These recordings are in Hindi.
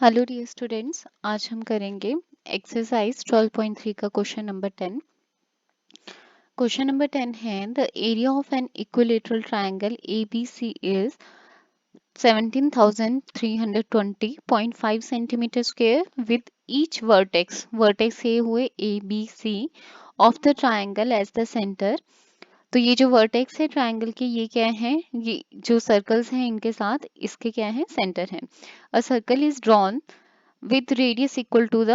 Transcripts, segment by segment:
हेलो डियर स्टूडेंट्स, आज हम करेंगे एक्सरसाइज 12.3 का क्वेश्चन नंबर 10। क्वेश्चन नंबर 10 है the area of an equilateral triangle ABC is 17,320.5 centimeter square with each vertex से हुए ABC of the triangle as the centre. तो ये जो वर्टेक्स है ट्रायंगल के, ये क्या है? ये जो सर्कल्स हैं इनके साथ इसके क्या है? सेंटर है। A circle is drawn with radius equal to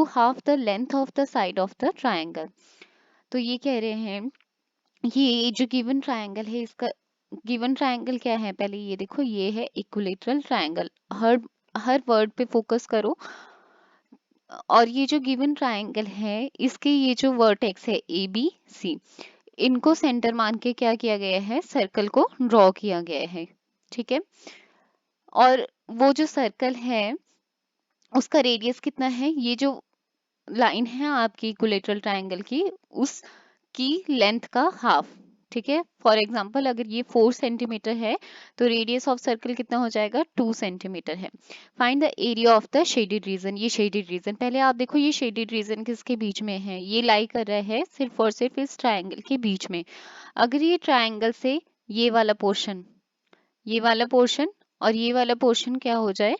half the length of the side of the triangle। तो ये कह रहे हैं ये जो गिवन ट्रायंगल है, इसका गिवन ट्रायंगल क्या है? पहले ये देखो, ये है इक्विलेटरल ट्रायंगल। हर हर वर्ड पे फोकस करो। और ये जो गिवन ट्रायंगल है, इसके ये जो वर्टेक्स है ABC, इनको सेंटर मान के क्या किया गया है? सर्कल को ड्रॉ किया गया है। ठीक है। और वो जो सर्कल है उसका रेडियस कितना है? ये जो लाइन है आपकी इक्विलेटरल ट्रायंगल की, उसकी लेंथ का हाफ। ठीक है। फॉर एग्जांपल अगर ये 4 सेंटीमीटर है तो रेडियस ऑफ सर्कल कितना हो जाएगा? 2 सेंटीमीटर है। Find the area of the shaded region. ये शेडेड रीजन, पहले आप देखो ये शेडेड रीजन किसके बीच में है? ये लाई कर रहा है सिर्फ और सिर्फ इस ट्रायंगल के बीच में। अगर ये ट्रायंगल से ये वाला पोर्शन, ये वाला पोर्शन और ये वाला पोर्शन क्या हो जाए,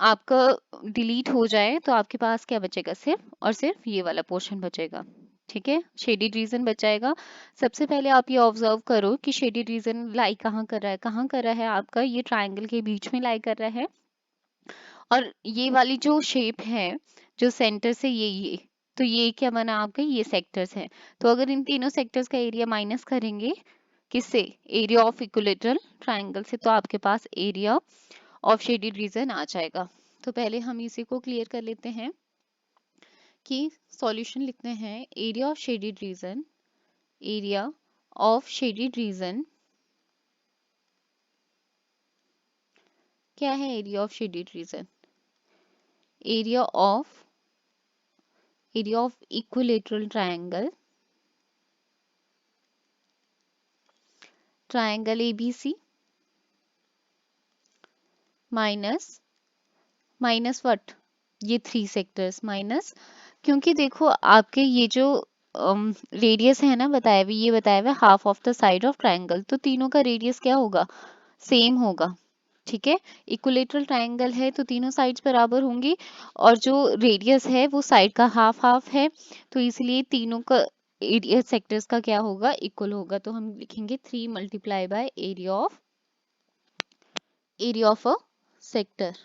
आपका डिलीट हो जाए, तो आपके पास क्या बचेगा? सिर्फ और सिर्फ ये वाला पोर्शन बचेगा। ठीक है, शेडेड रीजन बचाएगा। सबसे पहले आप ये ऑब्जर्व करो कि शेडेड रीजन लाई कहाँ कर रहा है? कहाँ कर रहा है आपका? ये ट्रायंगल के बीच में लाई कर रहा है। और ये वाली जो शेप है, जो सेंटर से ये तो ये क्या बना आपका? ये सेक्टर्स है। तो अगर इन तीनों सेक्टर्स का एरिया माइनस करेंगे किससे? एरिया ऑफ इक्विलेटरल ट्रायंगल से, तो आपके पास एरिया ऑफ शेडेड रीजन आ जाएगा। तो पहले हम इसी को क्लियर कर लेते हैं कि सॉल्यूशन लिखते हैं area of shaded region. Area of shaded region क्या है? Area of shaded region, area of equilateral triangle, triangle ABC minus minus what? ये 3 सेक्टर्स माइनस, क्योंकि देखो आपके ये जो रेडियस है ना बताया हुआ, ये बताया हुआ half of the side of triangle, तो तीनों का रेडियस क्या होगा? सेम होगा। ठीक है। इक्विलेटरल ट्रायंगल है तो तीनों साइड्स बराबर होंगी, और जो रेडियस है वो साइड का हाफ हाफ है, तो इसलिए तीनों का एरिया सेक्टर्स का क्या होगा? इक्वल होगा। तो हम लिखेंगे 3 multiply by area of a sector.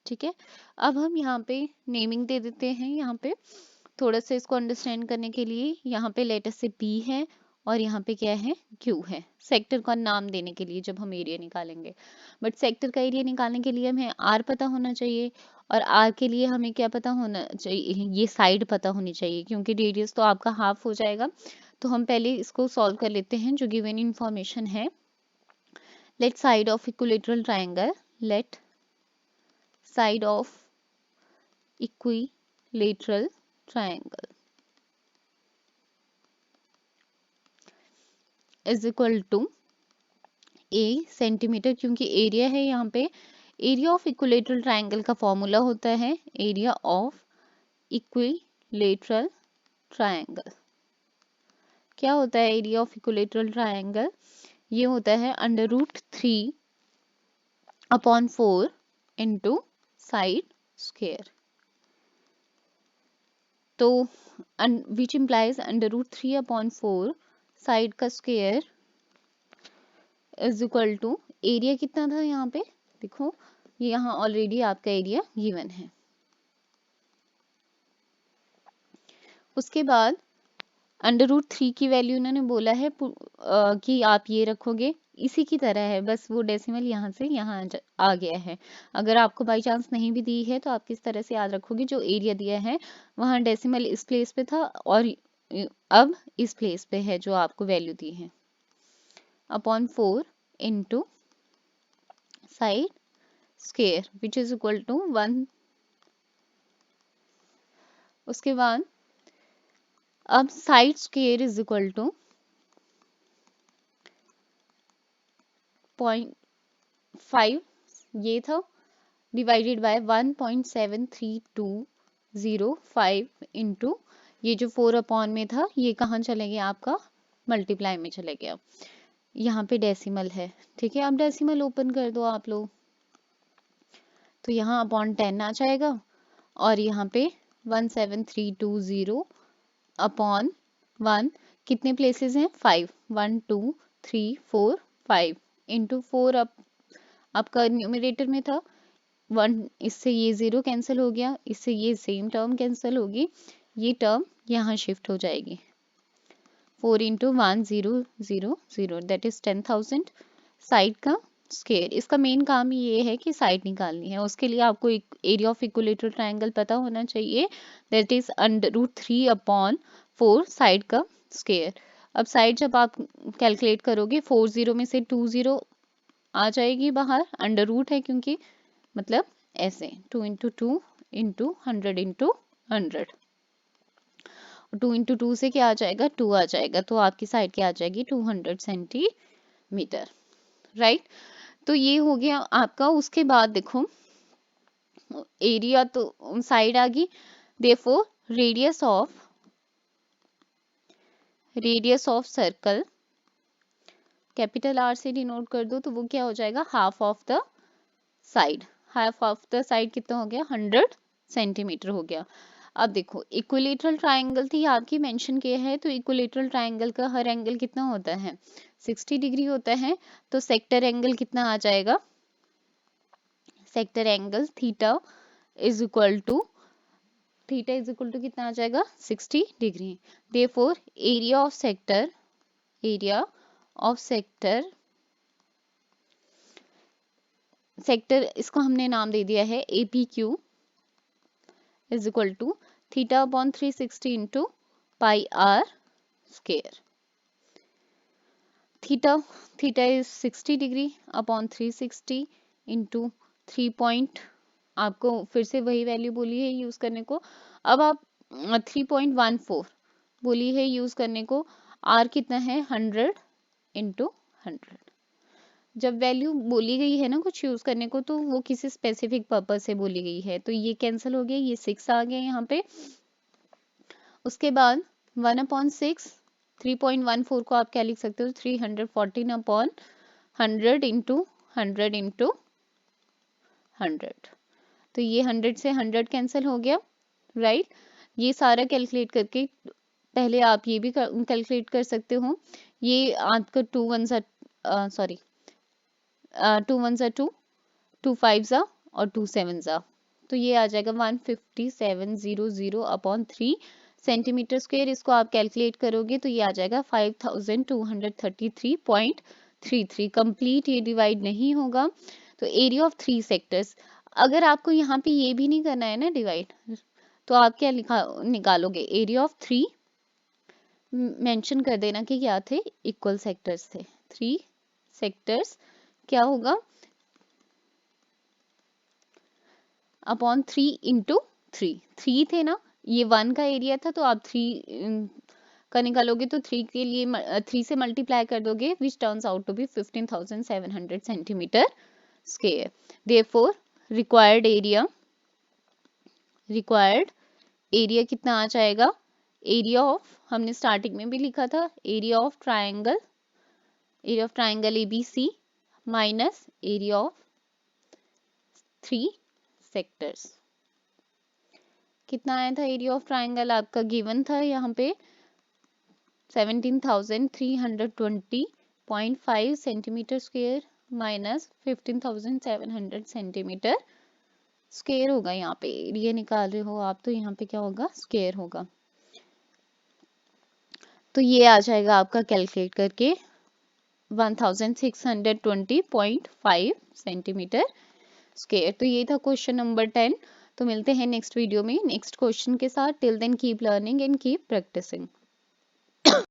ठीक है। अब हम यहाँ पे नेमिंग दे देते हैं। यहाँ पे थोड़ा सा इसको अंडरस्टैंड करने के लिए, यहाँ पे लेटर से P है और यहाँ पे क्या है? Q है। सेक्टर का नाम देने के लिए जब हम एरिया निकालेंगे, बट सेक्टर का एरिया निकालने के लिए हमें R पता होना चाहिए, और R के लिए हमें क्या पता होना चाहिए? ये साइड पता होनी चाहिए, क्योंकि रेडियस तो आपका हाफ हो जाएगा। तो हम पहले इसको सॉल्व कर लेते हैं जो गिवन इंफॉर्मेशन है। Let side of equilateral triangle, let side of equilateral triangle is equal to a centimeter, क्योंकि एरिया है यहाँ पे। एरिया ऑफ इक्विलेटरल ट्रायंगल का फॉर्मूला होता है एरिया ऑफ इक्विलेटरल ट्रायंगल। क्या होता है एरिया ऑफ इक्विलेटरल ट्रायंगल? ये होता है √3/4 इंटू साइड स्क्वायर। तो विच इम्प्लाइज √3/4 साइड का square is equal to area कितना था यहाँ पे? देखो ये यहाँ ऑलरेडी आपका एरिया गिवन है। उसके बाद √3 की वैल्यू इन्होंने बोला है कि आप ये रखोगे, इसी की तरह है, बस वो डेसिमल यहाँ से यहाँ आ गया है। अगर आपको बाई चांस नहीं भी दी है तो आप किस तरह से याद रखोगे? जो एरिया दिया है वहाँ डेसिमल इस प्लेस पे था और अब इस प्लेस पे है जो आपको वैल्यू दी है, upon 4 into side square which is equal to 1। उसके बाद अब side square is equal to 5 ये था डिवाइडेड बाय 1.7325 इंटू ये जो 4 अपॉन में था ये कहाँ चले गया आपका मल्टीप्लाई में चले गया। यहाँ पे डेसिमल है, ठीक है। अब डेसिमल ओपन कर दो आप लोग, तो यहाँ अपॉन 10 आ जाएगा और यहाँ पे 17320 अपॉन 1 कितने प्लेसेस हैं 5 1 2 3 4 5 इंटू 4 आपका न्यूमरेटर में था 1, इससे ये 0 कैंसिल हो गया, इससे ये सेम टर्म कैंसिल होगी, ये टर्म यहाँ शिफ्ट हो जाएगी 4 इंटू 1 0 0 0 दैट इज 10,000 साइड का स्क्वायर। इसका मेन काम ये है कि साइड निकालनी है, उसके लिए आपको एरिया ऑफ इक्विलेटरल ट्रायंगल पता होना चाहिए, दैट इज √3 अपॉन 4 साइड का स्क्वायर। अब साइड जब आप कैलकुलेट करोगे 40 में से 20 आ जाएगी बाहर, अंडर रूट है क्योंकि, मतलब ऐसे 2 इंटू 2 इंटू 100 इंटू 100, 2 इंटू 2 से क्या आ जाएगा 2 आ जाएगा, तो आपकी साइड क्या आ जाएगी 200 सेंटीमीटर, राइट। तो ये हो गया आपका। उसके बाद देखो एरिया तो साइड आ गई, therefore radius of circle capital R से डिनोट कर दो, तो वो क्या हो जाएगा half of the side. Half of the side कितना हो गया 100 सेंटीमीटर हो गया। अब देखो इक्विलेटरल ट्रायंगल थी आपकी, मेंशन किया है, तो इक्विलेटरल ट्रायंगल का हर एंगल कितना होता है 60 डिग्री होता है, तो सेक्टर एंगल कितना आ जाएगा, sector angle theta is equal to कितना आ जाएगा 60 degree. Therefore area of sector इसको हमने नाम दे दिया है APQ is equal to theta upon 360 into pi r square. Theta is 60 degree upon 360 into 3 point, आपको फिर से वही वैल्यू बोली है यूज करने को। अब आप 3.14 बोली है यूज करने को, आर कितना है 100 इंटू 100। जब वैल्यू बोली गई है ना कुछ यूज करने को, तो वो किसी स्पेसिफिक पर्पज से बोली गई है, तो ये कैंसिल हो गया, ये 6 आ गया यहाँ पे। उसके बाद 1/6 3.14 को आप क्या लिख सकते हो 314 अपॉन 100 इंटू 100 इंटू 100, तो ये 100 से 100 कैंसिल हो गया, राइट। ये सारा कैलकुलेट करके पहले आप ये भी कैलकुलेट कर सकते हो, ये आपका 2 1 सॉरी 2 1 2 2 5 और 2 7 तो ये आ जाएगा 15700 अपॉन 3 सेंटीमीटर स्क्वायर। इसको आप कैलकुलेट करोगे तो ये आ जाएगा 5233.33। कंप्लीट ये डिवाइड नहीं होगा, तो एरिया ऑफ 3 सेक्टर्स, अगर आपको यहाँ पे ये भी नहीं करना है ना डिवाइड, तो आप क्या निकालोगे एरिया ऑफ 3, मेंशन कर देना कि क्या थे इक्वल सेक्टर्स थे, 3 सेक्टर्स क्या होगा अपॉन 3 इंटू 3 थे ना, ये 1 का एरिया था, तो आप 3 का निकालोगे तो 3 के लिए 3 से मल्टीप्लाई कर दोगे, which turns out to be 15,700 centimeter square. Therefore required area कितना आ जाएगा, एरिया ऑफ, हमने स्टार्टिंग में भी लिखा था, area of triangle ABC minus area of 3 sectors. कितना आया था एरिया ऑफ ट्रायंगल आपका, गिवन था यहाँ पे 17,320.5 centimeter square minus 15,700 centimeter square होगा। यहाँ पे एरिया निकाल रहे हो आप, तो यहाँ पे क्या होगा स्क्वायर होगा, तो ये आ जाएगा आपका कैलकुलेट करके 1620.5 सेंटीमीटर स्क्वायर। तो ये था क्वेश्चन नंबर 10। तो मिलते हैं नेक्स्ट वीडियो में नेक्स्ट क्वेश्चन के साथ। Till then keep learning and keep practising.